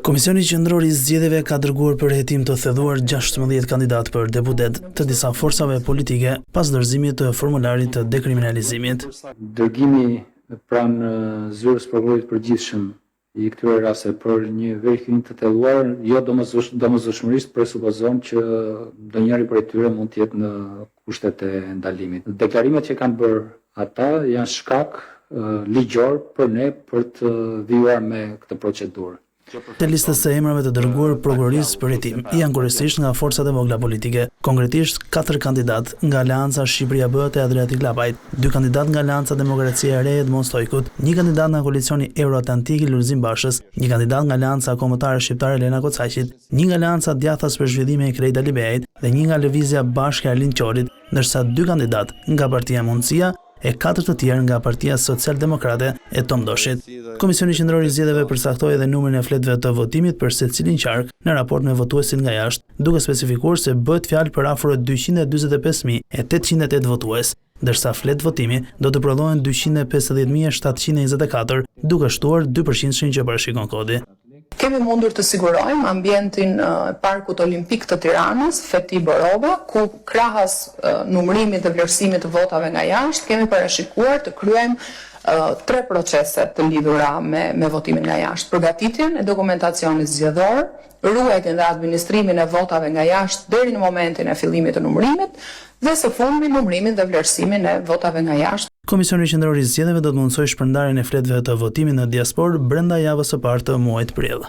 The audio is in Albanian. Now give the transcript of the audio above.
Komisioni Qendror I Zgjedhjeve ka dërguar për hetim të thelluar 16 kandidat për deputet të disa forcave politike pas dorëzimit të formularit të dekriminalizimit. Dërgimi pranë zyrës prokurorit përgjithshëm I këtyre raste për një verifikim të thelluar, jo domosdoshmërisht presupozon që ndonjëri prej tyre mund të jetë në kushtet e ndalimit. Deklarimet që kanë bërë ata janë shkak ligjor për ne për të vijuar me këtë procedurë. Te listës së emrave të dërguar prokurorisë për hetim janë kryesisht nga forcat e vogla politike, konkretisht 4 kandidat nga Aleanca Shqipëria Bëhet e Adriatik Lapajt, 2 kandidat nga Aleanca Demokracia e Re Edmond Stojkut, 1 kandidat nga koalicioni Euroatlantik I Lulzim Bashës, 1 kandidat nga Aleanca Kombëtare Shqiptare Elena Kocaqit, 1 nga Aleanca Djathtas për Zhvillime e Krejt Alibeajit dhe 1 nga Lëvizja Bashkë Arlin Qorit, ndërsa 2 kandidat nga Partia Mundësia e 4 të tjerë nga Partia Social-Demokrate e Tom Doshit. Komisioni Qendror I Zgjedhjeve përcaktoi edhe numrin e fletëve të votimit për secilin qark në raport me votuesin nga jashtë, duke specifikuar se bëhet fjalë për afro 245.808 votues, ndërsa fletë votimi do të prodhohen 250.724, duke shtuar 2% që parashikon kodi. Kemi mundur të sigurojmë ambientin Parkut Olimpik të Tiranës, Feti Borova, ku krahas numërimit dhe vlerësimit të votave nga jashtë, kemi parashikuar të kryejmë 3 procese të lidhura me votimin nga jashtë. Përgatitjen e dokumentacionit zgjedhor, ruajtjen dhe administrimin e votave nga jashtë deri në momentin e fillimit të numërimit dhe së fundmi numërimin dhe vlerësimin e votave nga jashtë. Komisioni Qendror I Zgjedhjeve do të mundsojë shpërndarjen e fletëve të votimit në diasporë brenda javës së parë të muajit prill.